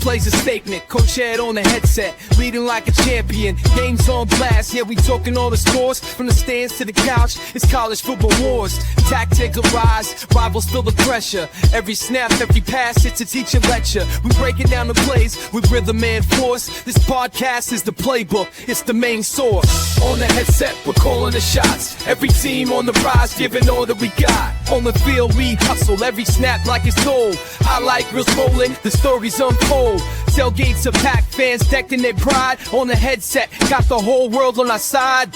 plays a statement, coach head on the headset, leading like a champion, games on blast, yeah we talking all the scores, from the stands to the couch, it's college football wars, tactics arise, rivals feel the pressure, every snap, every pass, it's a teacher lecture, we breaking down the plays with rhythm and force, this podcast is the playbook, it's the main source, on the headset we're calling the shots, every team on the rise, giving all that we got, on the field we hustle, every snap like it's told, highlight reels rolling, the stories unfold, tailgates are packed, fans decked in their pride, on the headset, got the whole world on our side,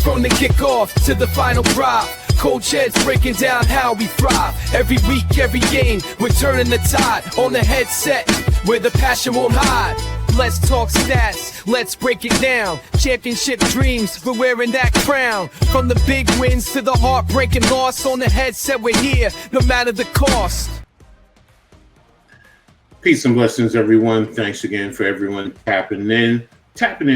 from the kickoff to the final drive, coach heads breaking down how we thrive, every week, every game, we're turning the tide, on the headset, where the passion won't hide. Let's talk stats, let's break it down. Championship dreams, we're wearing that crown. From the big wins to the heartbreaking loss, on the headset we're here, no matter the cost. Peace and blessings, everyone. Thanks again for everyone tapping in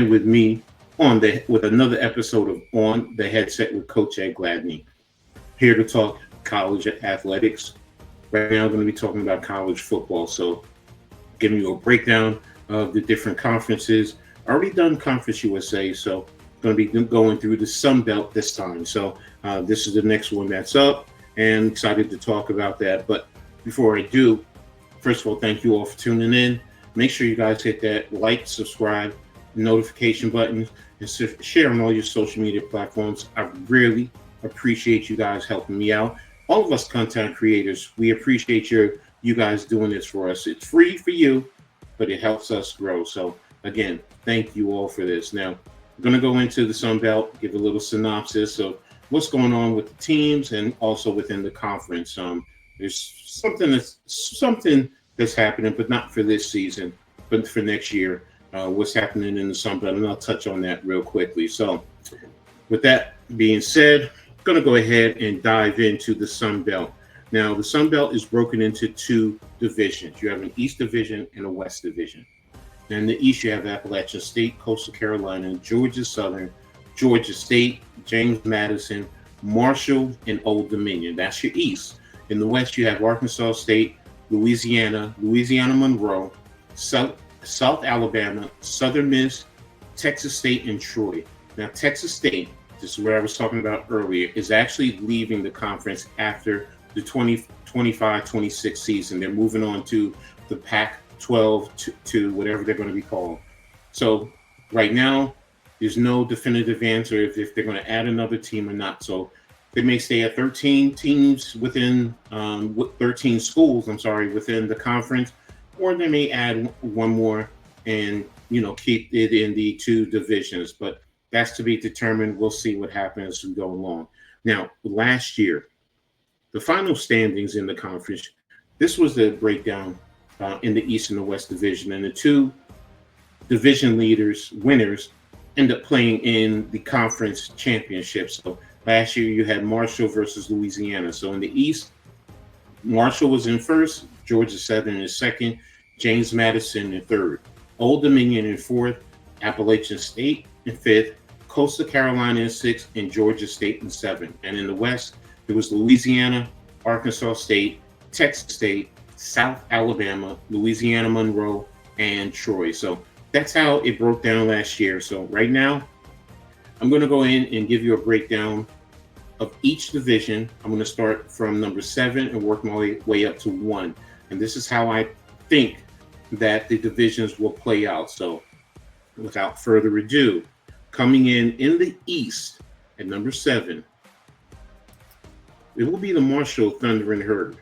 with me with another episode of On the Headset with Coach Ed Gladney. Here to talk college athletics. Right now, I'm going to be talking about college football. So, giving you a breakdown of the different conferences. Already done Conference USA, so going to be going through the Sun Belt this time. So this is the next one that's up, and excited to talk about that. But before I do, first of all, thank you all for tuning in. Make sure you guys hit that like, subscribe, notification button, and share on all your social media platforms. I really appreciate you guys helping me out. All of us content creators, we appreciate you guys doing this for us. It's free for you, but it helps us grow. So again, thank you all for this. Now, I'm going to go into the Sun Belt, give a little synopsis of what's going on with the teams and also within the conference. There's something that's happening, but not for this season, but for next year. What's happening in the Sun Belt, and I'll touch on that real quickly. So with that being said, I'm going to go ahead and dive into the Sun Belt. Now, the Sun Belt is broken into two divisions. You have an East Division and a West Division. And in the East, you have Appalachian State, Coastal Carolina, Georgia Southern, Georgia State, James Madison, Marshall, and Old Dominion. That's your East. In the West, you have Arkansas State, Louisiana, Louisiana Monroe, South Alabama, Southern Miss, Texas State, and Troy. Now, Texas State, this is what I was talking about earlier, is actually leaving the conference after the 2025-26 season. They're moving on to the Pac-12 to whatever they're going to be called. So right now, there's no definitive answer if they're going to add another team or not. So they may stay at 13 teams within 13 schools, within the conference, or they may add one more and keep it in the two divisions. But that's to be determined. We'll see what happens as we go along. Now, last year, the final standings in the conference, this was the breakdown in the East and the West Division, and the two division winners, end up playing in the conference championship. So last year you had Marshall versus Louisiana. So in the East, Marshall was in first, Georgia Southern in second, James Madison in third, Old Dominion in fourth, Appalachian State in fifth, Coastal Carolina in sixth, and Georgia State in seventh. And in the West, it was Louisiana, Arkansas State, Texas State, South Alabama, Louisiana Monroe, and Troy. So that's how it broke down last year. So right now, I'm going to go in and give you a breakdown of each division. I'm going to start from number 7 and work my way up to 1. And this is how I think that the divisions will play out. So without further ado, coming in the East at number 7, it will be the Marshall Thundering Herd.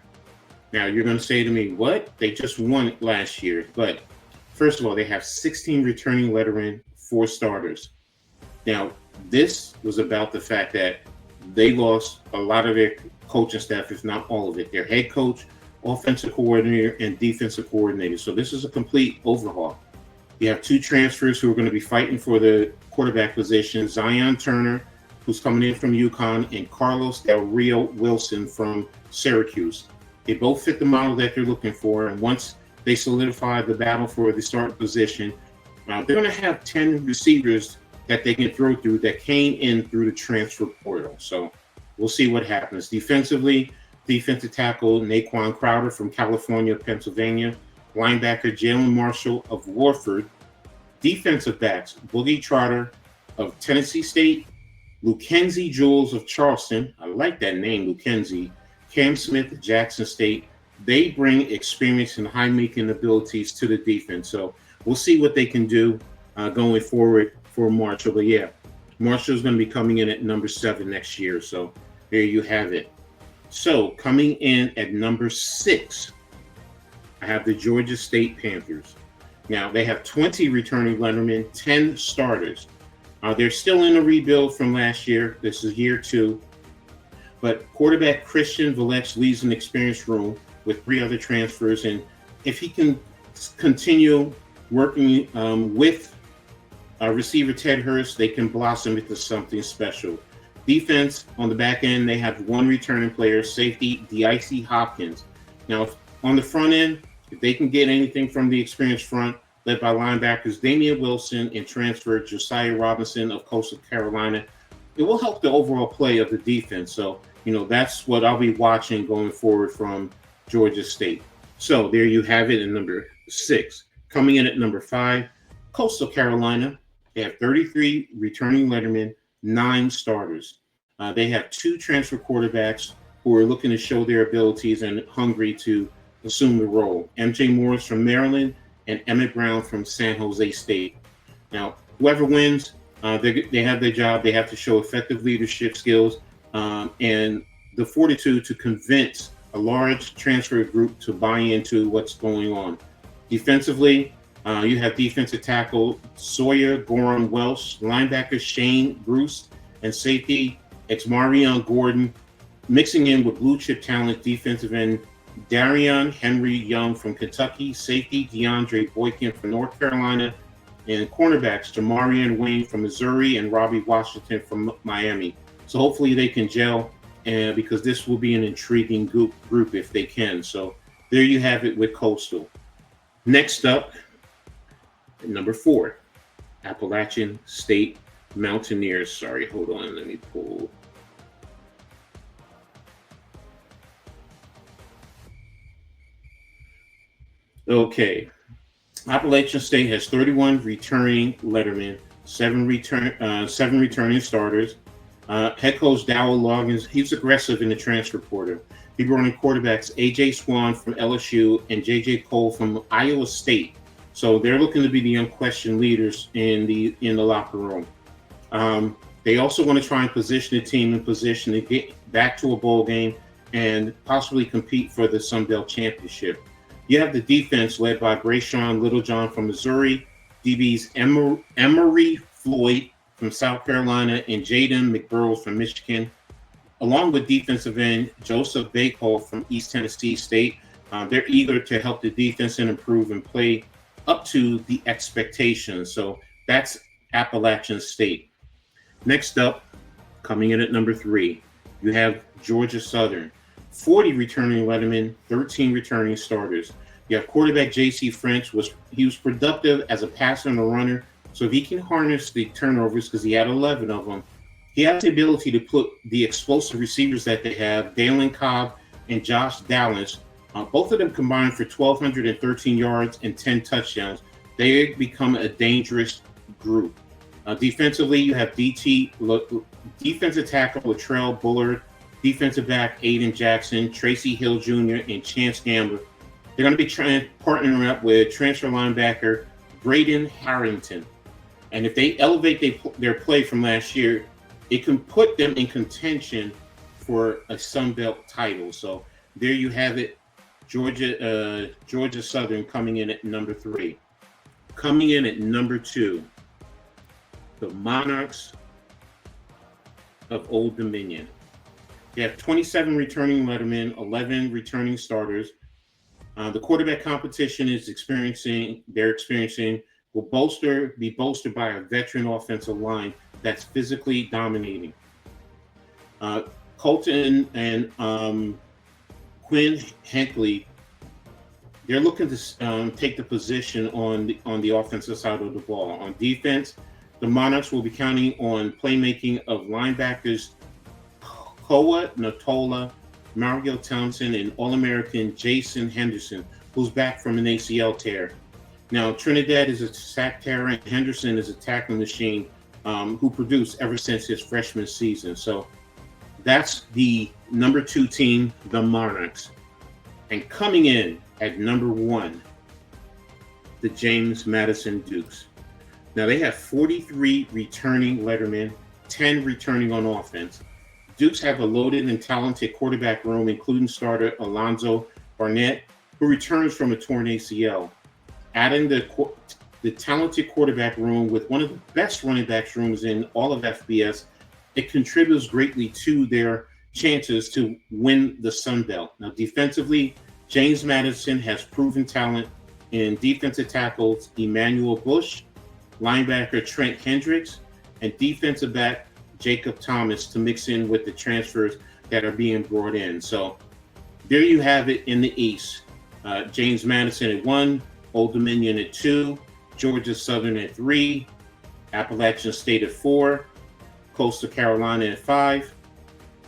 Now, you're going to say to me, what? They just won it last year. But first of all, they have 16 returning veteran, 4 starters. Now, this was about the fact that they lost a lot of their coaching staff, if not all of it. Their head coach, offensive coordinator, and defensive coordinator. So this is a complete overhaul. You have 2 transfers who are going to be fighting for the quarterback position, Zion Turner, who's coming in from UConn, and Carlos Del Rio Wilson from Syracuse. They both fit the model that they're looking for, and once they solidify the battle for the start position, they're going to have 10 receivers that they can throw through that came in through the transfer portal. So we'll see what happens. Defensively, defensive tackle Naquan Crowder from California, Pennsylvania. linebacker Jalen Marshall of Warford, defensive backs Boogie Trotter of Tennessee State, Luckenzie Jules of Charleston. I like that name, Luckenzie. Cam Smith of Jackson State. They bring experience and high-making abilities to the defense. So we'll see what they can do going forward for Marshall. But yeah, Marshall's going to be coming in at number 7 next year. So there you have it. So coming in at number 6, I have the Georgia State Panthers. Now, they have 20 returning lettermen, 10 starters. They're still in a rebuild from last year. This is year 2. But quarterback Christian Valech leads an experienced room with 3 other transfers. And if he can continue working with receiver Ted Hurst, they can blossom into something special. Defense, on the back end, they have 1 returning player, safety Dicey Hopkins. Now, on the front end, if they can get anything from the experienced front, led by linebackers Damian Wilson and transfer Josiah Robinson of Coastal Carolina, it will help the overall play of the defense. So, that's what I'll be watching going forward from Georgia State. So there you have it in number 6. Coming in at number 5, Coastal Carolina. They have 33 returning lettermen, 9 starters. They have 2 transfer quarterbacks who are looking to show their abilities and hungry to assume the role. MJ Morris from Maryland and Emmett Brown from San Jose State. Now, whoever wins, they have their job. They have to show effective leadership skills and the fortitude to convince a large transfer group to buy into what's going on. Defensively, you have defensive tackle Sawyer Gorham Welsh, linebacker Shane Bruce, and safety Exmarion Gordon, mixing in with blue chip talent defensive end Darion Henry Young from Kentucky, safety DeAndre Boykin from North Carolina, and cornerbacks Jamarian Wayne from Missouri and Robbie Washington from Miami. So hopefully they can gel, because this will be an intriguing group if they can. So there you have it with Coastal. Next up, number 4, Appalachian State Mountaineers. Sorry, hold on. Let me pull. Okay. Appalachian State has 31 returning lettermen, 7 returning starters. Head coach Dowell Loggins, he's aggressive in the transfer portal. He brought in quarterbacks A.J. Swan from LSU and J.J. Cole from Iowa State. So they're looking to be the unquestioned leaders in the locker room. They also want to try and position the team in position to get back to a bowl game and possibly compete for the Sun Belt Championship. You have the defense led by Brayshawn Littlejohn from Missouri, DBs Emory Floyd from South Carolina, and Jaden McBurrows from Michigan, along with defensive end Joseph Bakehall from East Tennessee State. They're eager to help the defense and improve and play up to the expectations. So that's Appalachian State. Next up, coming in at number 3, you have Georgia Southern. 40 returning lettermen, 13 returning starters. You have quarterback J.C. French. He was productive as a passer and a runner. So if he can harness the turnovers, because he had 11 of them, he has the ability to put the explosive receivers that they have, Dalen Cobb and Josh Dallas, both of them combined for 1,213 yards and 10 touchdowns. They become a dangerous group. Defensively, you have defensive tackle Latrell Bullard, defensive back Aiden Jackson, Tracy Hill Jr., and Chance Gambler. They're going to be partnering up with transfer linebacker Braden Harrington. And if they elevate their play from last year, it can put them in contention for a Sun Belt title. So there you have it. Georgia Southern coming in at number 3. Coming in at number 2, the Monarchs of Old Dominion. They have 27 returning lettermen, 11 returning starters. The quarterback competition they're experiencing will be bolstered by a veteran offensive line that's physically dominating. Colton and Quinn Henkley, they're looking to take the position on the offensive side of the ball. On defense, the Monarchs will be counting on playmaking of linebackers Koa Natola, Mario Townsend, and All-American Jason Henderson, who's back from an ACL tear. Now, Trinidad is a sack terror, and Henderson is a tackling machine who produced ever since his freshman season. So that's the number 2 team, the Monarchs. And coming in at number 1, the James Madison Dukes. Now, they have 43 returning lettermen, 10 returning on offense. Dukes have a loaded and talented quarterback room, including starter Alonzo Barnett, who returns from a torn ACL. Adding the talented quarterback room with one of the best running backs rooms in all of FBS, it contributes greatly to their chances to win the Sun Belt. Now, defensively, James Madison has proven talent in defensive tackles Emmanuel Bush, linebacker Trent Hendricks, and defensive back Jacob Thomas to mix in with the transfers that are being brought in. So there you have it in the East. James Madison at 1, Old Dominion at 2, Georgia Southern at 3, Appalachian State at 4, Coastal Carolina at 5,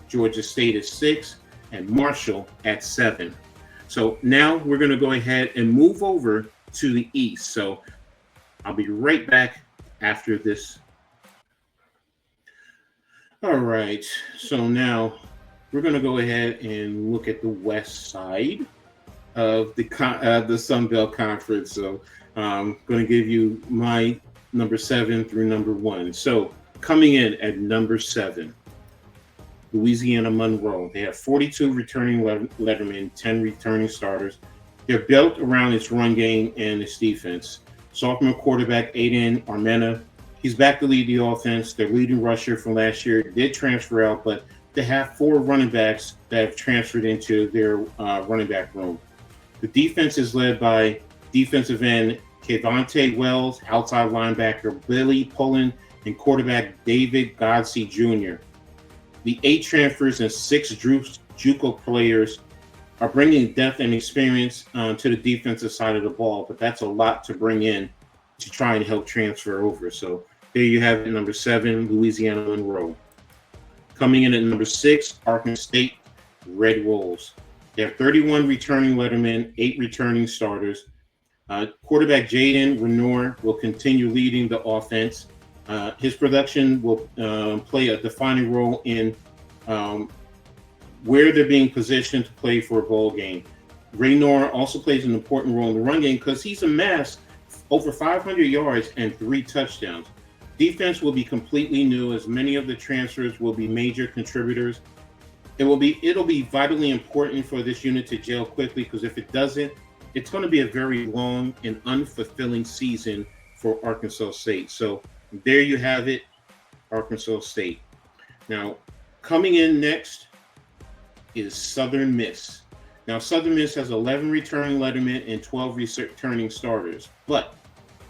Georgia State at 6, and Marshall at 7. So now we're going to go ahead and move over to the East. So I'll be right back after this. All right. So now we're going to go ahead and look at the West side of the Sun Belt Conference. So I'm going to give you my number 7 through number 1. So coming in at number 7, Louisiana Monroe. They have 42 returning lettermen, 10 returning starters. They're built around its run game and its defense. Sophomore quarterback Aiden Armena, he's back to lead the offense. Their leading rusher from last year did transfer out, but they have 4 running backs that have transferred into their running back room. The defense is led by defensive end Kevontae Wells, outside linebacker Billy Pullen, and quarterback David Godsey Jr. The 8 transfers and 6 JUCO players are bringing depth and experience to the defensive side of the ball, but that's a lot to bring in to try and help transfer over. So there you have it, number 7, Louisiana Monroe. Coming in at number 6, Arkansas State Red Wolves. They have 31 returning lettermen, 8 returning starters. Quarterback Jaden Renoir will continue leading the offense. His production will play a defining role in where they're being positioned to play for a bowl game. Renoir also plays an important role in the run game because he's amassed over 500 yards and 3 touchdowns. Defense will be completely new, as many of the transfers will be major contributors. It'll be vitally important for this unit to gel quickly, because if it doesn't, it's going to be a very long and unfulfilling season for Arkansas State. So there you have it, Arkansas State. Now, coming in next is Southern Miss. Now, Southern Miss has 11 returning lettermen and 12 returning starters. But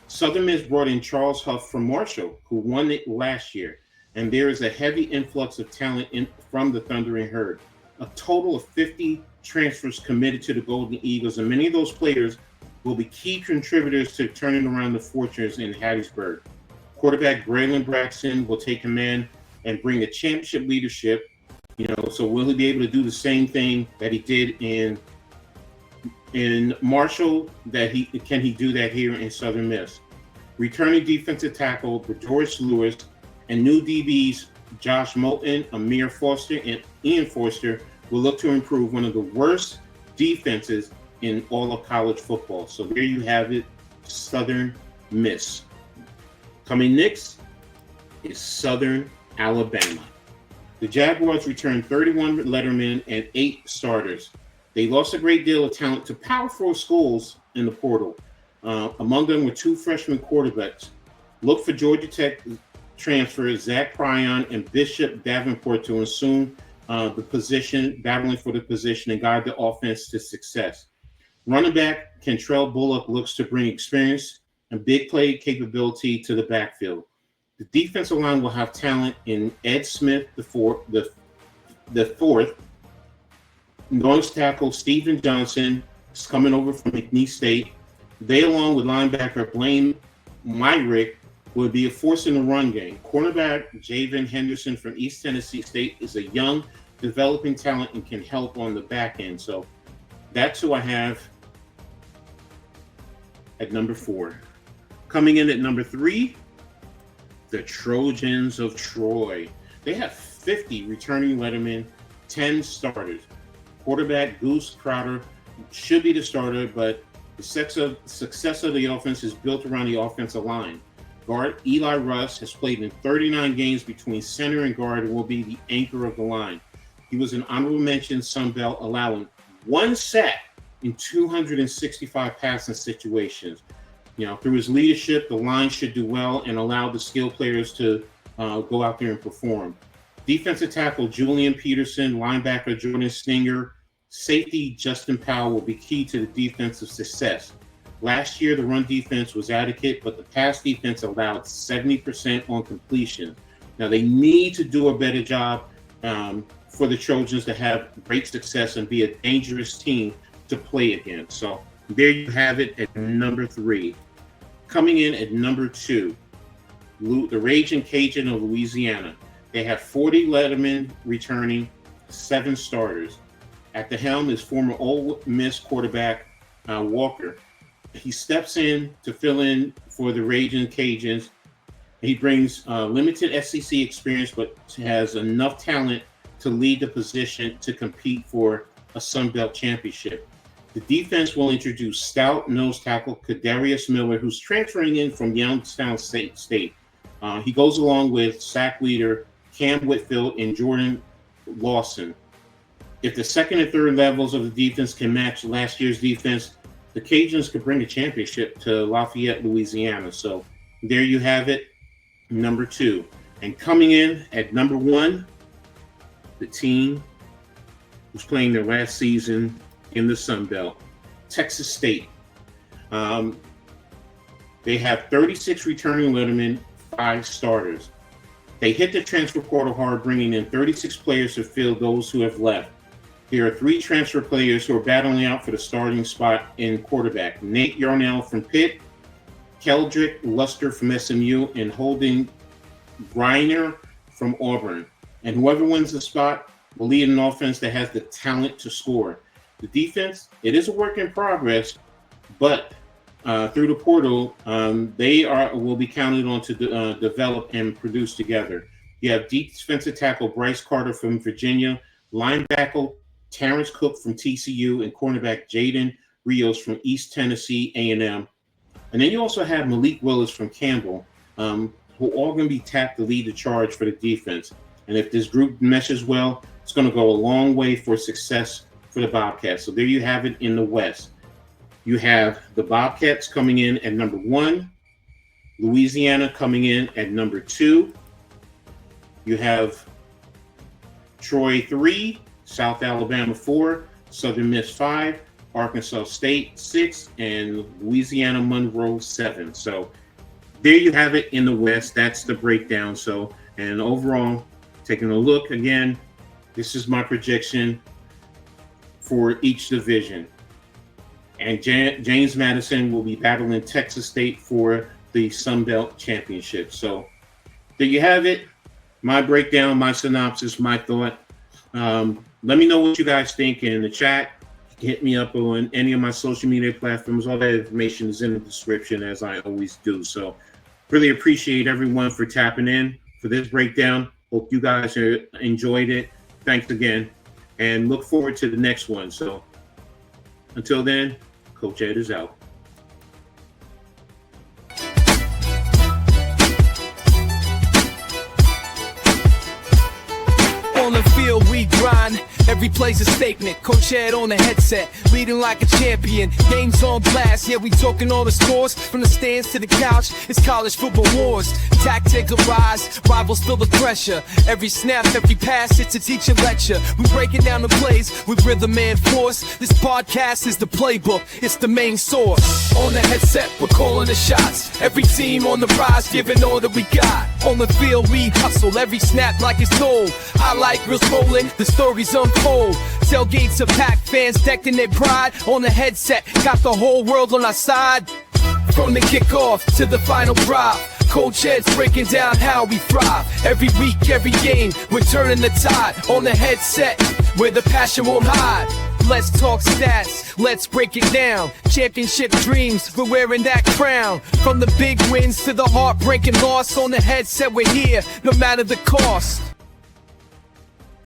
Southern Miss brought in Charles Huff from Marshall, who won it last year. And there is a heavy influx of talent from the Thundering Herd. A total of 50 transfers committed to the Golden Eagles, and many of those players will be key contributors to turning around the fortunes in Hattiesburg. Quarterback Braylon Braxton will take command and bring a championship leadership. So will he be able to do the same thing that he did in Marshall? Can he do that here in Southern Miss? Returning defensive tackle Doris Lewis and new DBs Josh Moulton, Amir Foster, and Ian Forster will look to improve one of the worst defenses in all of college football. So there you have it, Southern Miss. Coming next is Southern Alabama. The Jaguars returned 31 lettermen and 8 starters. They lost a great deal of talent to Power 4 schools in the portal. Among them were 2 freshman quarterbacks. Look for Georgia Tech transfers Zach Pryon and Bishop Davenport to assume battling for the position and guide the offense to success. Running back Kentrell Bullock looks to bring experience and big play capability to the backfield. The defensive line will have talent in Ed Smith, the fourth. Nose tackle Stephen Johnson is coming over from McNeese State. They, along with linebacker Blaine Myrick, will be a force in the run game. Cornerback Javen Henderson from East Tennessee State is a young, developing talent and can help on the back end. So that's who I have at number 4. Coming in at number 3, the Trojans of Troy. They have 50 returning lettermen, 10 starters. Quarterback Goose Crowder should be the starter, but the success of the offense is built around the offensive line. Guard Eli Russ has played in 39 games between center and guard and will be the anchor of the line. He was an honorable mention Sun Belt, allowing 1 sack in 265 passing situations. Through his leadership, the line should do well and allow the skilled players to go out there and perform. Defensive tackle Julian Peterson, linebacker Jordan Stinger, safety Justin Powell will be key to the defensive success. Last year, the run defense was adequate, but the pass defense allowed 70% on completion. Now, they need to do a better job for the Trojans to have great success and be a dangerous team to play against. So there you have it at number 3. Coming in at number 2, the Raging Cajun of Louisiana. They have 40 lettermen returning, 7 starters. At the helm is former Ole Miss quarterback Walker. He steps in to fill in for the Raging Cajuns. He brings limited SEC experience, but has enough talent to lead the position to compete for a Sun Belt championship. The defense will introduce stout nose tackle Kadarius Miller, who's transferring in from Youngstown State. He goes along with sack leader Cam Whitfield and Jordan Lawson. If the second and third levels of the defense can match last year's defense, the Cajuns could bring a championship to Lafayette, Louisiana. So there you have it, number 2. And coming in at number 1, the team who's playing their last season in the Sun Belt, Texas State. They have 36 returning lettermen, 5 starters. They hit the transfer portal hard, bringing in 36 players to fill those who have left. There are 3 transfer players who are battling out for the starting spot in quarterback: Nate Yarnell from Pitt, Keldrick Luster from SMU, and Holden Greiner from Auburn. And whoever wins the spot will lead an offense that has the talent to score. The defense, it is a work in progress, but through the portal, they will be counted on to develop and produce together. You have defensive tackle Bryce Carter from Virginia, linebacker Terrence Cook from TCU, and cornerback Jaden Rios from East Tennessee A&M. And then you also have Malik Willis from Campbell, who are all going to be tapped to lead the charge for the defense. And if this group meshes well, it's going to go a long way for success for the Bobcats. So there you have it in the West. You have the Bobcats coming in at number 1, Louisiana coming in at number 2. You have Troy 3, South Alabama 4, Southern Miss 5, Arkansas State 6, and Louisiana Monroe 7. So there you have it in the West. That's the breakdown. So, and overall, taking a look again, this is my projection for each division. And James Madison will be battling Texas State for the Sun Belt Championship. So there you have it. My breakdown, my synopsis, my thought. Let me know what you guys think in the chat. Hit me up on any of my social media platforms. All that information is in the description, as I always do. So really appreciate everyone for tapping in for this breakdown. Hope you guys enjoyed it. Thanks again. And look forward to the next one. So until then, Coach Ed is out. On the field we grind, every play's a statement. Coach Ed on the headset, leading like a champion. Games on blast, yeah, we talking all the scores. From the stands to the couch, it's college football wars. Tactical rise, rivals feel the pressure. Every snap, every pass, it's a teacher lecture. We breaking down the plays with rhythm and force. This podcast is the playbook, it's the main source. On the headset, we're calling the shots. Every team on the rise, giving all that we got. On the field we hustle, every snap like it's gold. I like real rolling, the stories unfold. Tailgates are packed, fans decked in their pride. On the headset, got the whole world on our side. From the kickoff to the final drive, Coach Ed's breaking down how we thrive. Every week, every game, we're turning the tide. On the headset, where the passion won't hide. let's talk stats, let's break it down. Championship dreams, we're wearing that crown. From the big wins to the heartbreaking loss, on the headset we're here, no matter the cost.